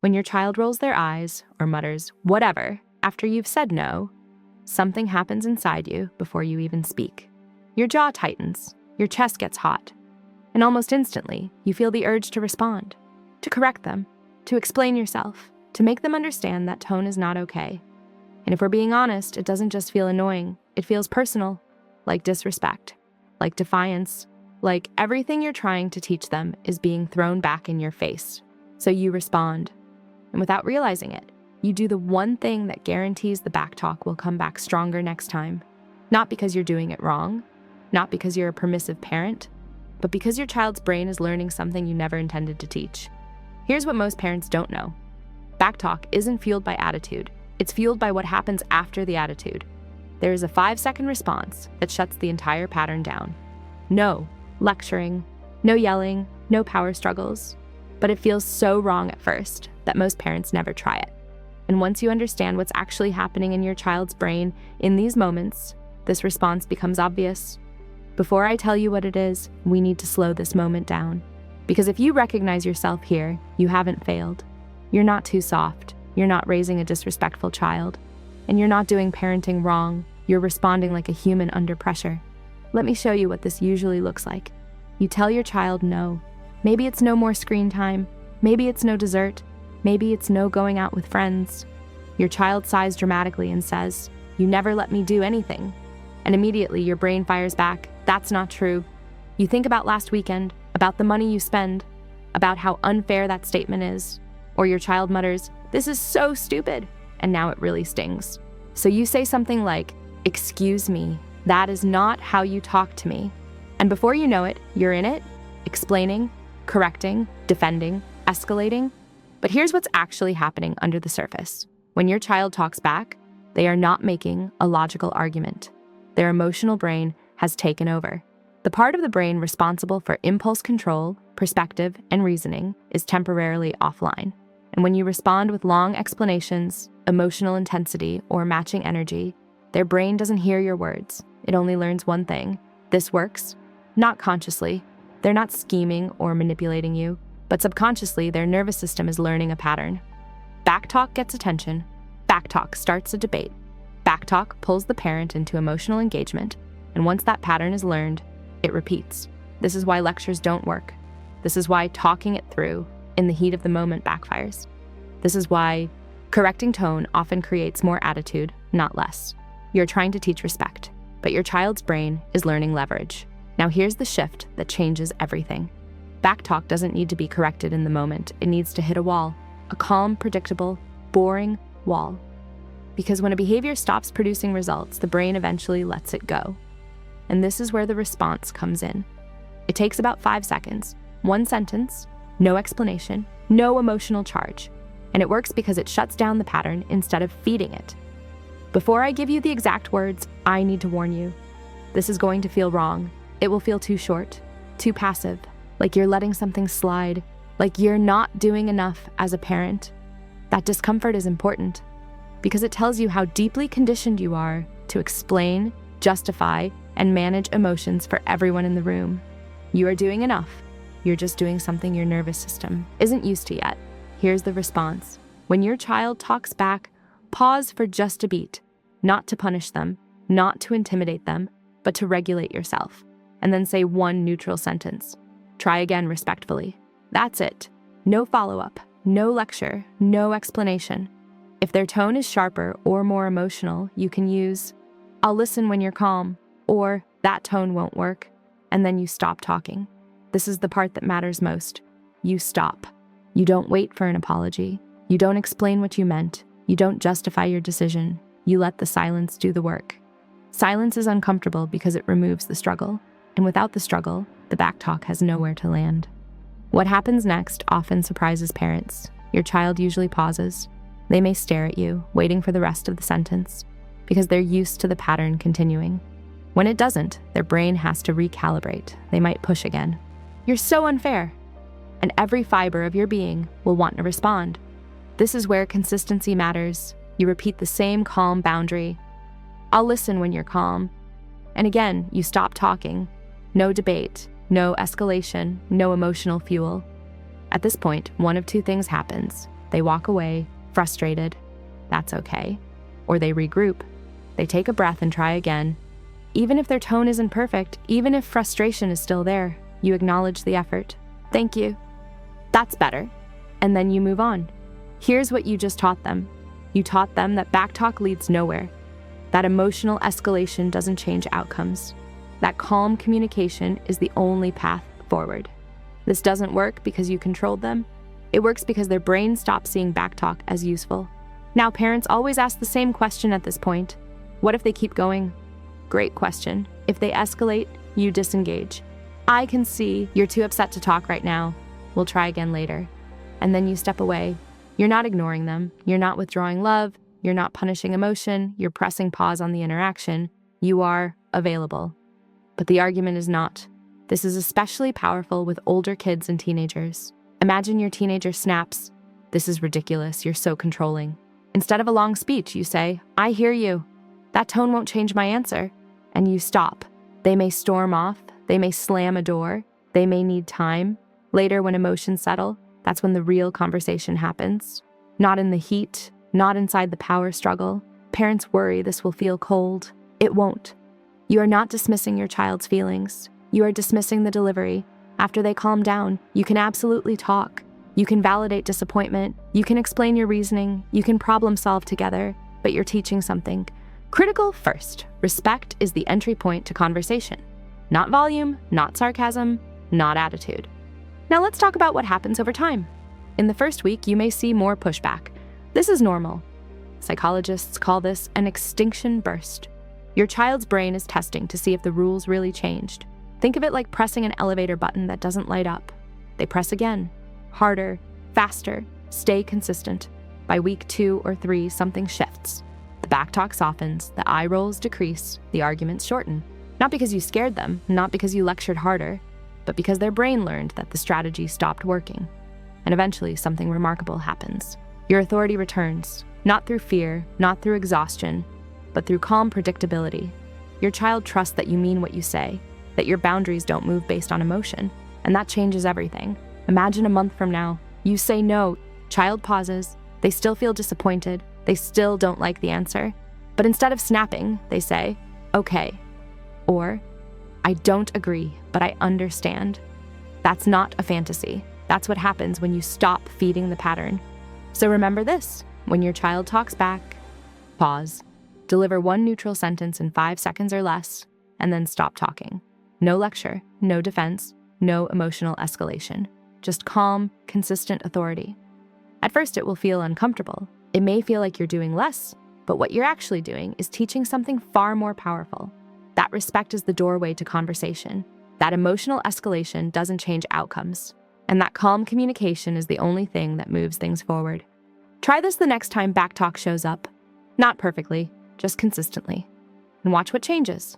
When your child rolls their eyes or mutters, whatever, after you've said no, something happens inside you before you even speak. Your jaw tightens, your chest gets hot, and almost instantly, you feel the urge to respond, to correct them, to explain yourself, to make them understand that tone is not okay. And if we're being honest, it doesn't just feel annoying, it feels personal, like disrespect, like defiance, like everything you're trying to teach them is being thrown back in your face. So you respond. And without realizing it, you do the one thing that guarantees the backtalk will come back stronger next time. Not because you're doing it wrong, not because you're a permissive parent, but because your child's brain is learning something you never intended to teach. Here's what most parents don't know. Backtalk isn't fueled by attitude. It's fueled by what happens after the attitude. There is a 5-second response that shuts the entire pattern down. No lecturing, no yelling, no power struggles. But it feels so wrong at first that most parents never try it. And once you understand what's actually happening in your child's brain in these moments, this response becomes obvious. Before I tell you what it is, we need to slow this moment down. Because if you recognize yourself here, you haven't failed. You're not too soft. You're not raising a disrespectful child. And you're not doing parenting wrong. You're responding like a human under pressure. Let me show you what this usually looks like. You tell your child no. Maybe it's no more screen time. Maybe it's no dessert. Maybe it's no going out with friends. Your child sighs dramatically and says, "You never let me do anything." And immediately your brain fires back, "That's not true." You think about last weekend, about the money you spend, about how unfair that statement is. Or your child mutters, "This is so stupid." And now it really stings. So you say something like, "Excuse me, that is not how you talk to me." And before you know it, you're in it, explaining, correcting, defending, escalating. But here's what's actually happening under the surface. When your child talks back, they are not making a logical argument. Their emotional brain has taken over. The part of the brain responsible for impulse control, perspective, and reasoning is temporarily offline. And when you respond with long explanations, emotional intensity, or matching energy, their brain doesn't hear your words. It only learns one thing. This works. Not consciously. They're not scheming or manipulating you, but subconsciously their nervous system is learning a pattern. Backtalk gets attention. Backtalk starts a debate. Backtalk pulls the parent into emotional engagement, and once that pattern is learned, it repeats. This is why lectures don't work. This is why talking it through in the heat of the moment backfires. This is why correcting tone often creates more attitude, not less. You're trying to teach respect, but your child's brain is learning leverage. Now here's the shift that changes everything. Backtalk doesn't need to be corrected in the moment. It needs to hit a wall, a calm, predictable, boring wall. Because when a behavior stops producing results, the brain eventually lets it go. And this is where the response comes in. It takes about 5 seconds, 1 sentence, no explanation, no emotional charge. And it works because it shuts down the pattern instead of feeding it. Before I give you the exact words, I need to warn you. This is going to feel wrong. It will feel too short, too passive, like you're letting something slide, like you're not doing enough as a parent. That discomfort is important because it tells you how deeply conditioned you are to explain, justify, and manage emotions for everyone in the room. You are doing enough. You're just doing something your nervous system isn't used to yet. Here's the response. When your child talks back, pause for just a beat, not to punish them, not to intimidate them, but to regulate yourself. And then say one neutral sentence. Try again respectfully. That's it. No follow-up, no lecture, no explanation. If their tone is sharper or more emotional, you can use, "I'll listen when you're calm," or "That tone won't work," and then you stop talking. This is the part that matters most. You stop. You don't wait for an apology. You don't explain what you meant. You don't justify your decision. You let the silence do the work. Silence is uncomfortable because it removes the struggle. And without the struggle, the backtalk has nowhere to land. What happens next often surprises parents. Your child usually pauses. They may stare at you, waiting for the rest of the sentence, because they're used to the pattern continuing. When it doesn't, their brain has to recalibrate. They might push again. "You're so unfair." And every fiber of your being will want to respond. This is where consistency matters. You repeat the same calm boundary. "I'll listen when you're calm." And again, you stop talking. No debate, no escalation, no emotional fuel. At this point, one of two things happens. They walk away, frustrated. That's okay. Or they regroup. They take a breath and try again. Even if their tone isn't perfect, even if frustration is still there, you acknowledge the effort. Thank you. That's better. And then you move on. Here's what you just taught them. You taught them that backtalk leads nowhere, that emotional escalation doesn't change outcomes, that calm communication is the only path forward. This doesn't work because you controlled them. It works because their brain stopped seeing backtalk as useful. Now, parents always ask the same question at this point. What if they keep going? Great question. If they escalate, you disengage. I can see you're too upset to talk right now. We'll try again later. And then you step away. You're not ignoring them. You're not withdrawing love. You're not punishing emotion. You're pressing pause on the interaction. You are available. But the argument is not. This is especially powerful with older kids and teenagers. Imagine your teenager snaps. This is ridiculous. You're so controlling. Instead of a long speech, you say, I hear you. That tone won't change my answer. And you stop. They may storm off. They may slam a door. They may need time. Later, when emotions settle, that's when the real conversation happens. Not in the heat, not inside the power struggle. Parents worry this will feel cold. It won't. You are not dismissing your child's feelings. You are dismissing the delivery. After they calm down, you can absolutely talk. You can validate disappointment. You can explain your reasoning. You can problem solve together, but you're teaching something. Critical first. Respect is the entry point to conversation. Not volume, not sarcasm, not attitude. Now let's talk about what happens over time. In the first week, you may see more pushback. This is normal. Psychologists call this an extinction burst. Your child's brain is testing to see if the rules really changed. Think of it like pressing an elevator button that doesn't light up. They press again, harder, faster, stay consistent. By week 2 or 3, something shifts. The backtalk softens, the eye rolls decrease, the arguments shorten. Not because you scared them, not because you lectured harder, but because their brain learned that the strategy stopped working. And eventually, something remarkable happens. Your authority returns, not through fear, not through exhaustion, but through calm predictability. Your child trusts that you mean what you say, that your boundaries don't move based on emotion, and that changes everything. Imagine a month from now, you say no, child pauses, they still feel disappointed, they still don't like the answer, but instead of snapping, they say, okay, or I don't agree, but I understand. That's not a fantasy. That's what happens when you stop feeding the pattern. So remember this, when your child talks back, pause, deliver one neutral sentence in 5 seconds or less, and then stop talking. No lecture, no defense, no emotional escalation. Just calm, consistent authority. At first, it will feel uncomfortable. It may feel like you're doing less, but what you're actually doing is teaching something far more powerful. That respect is the doorway to conversation. That emotional escalation doesn't change outcomes. And that calm communication is the only thing that moves things forward. Try this the next time backtalk shows up. Not perfectly, just consistently. And watch what changes.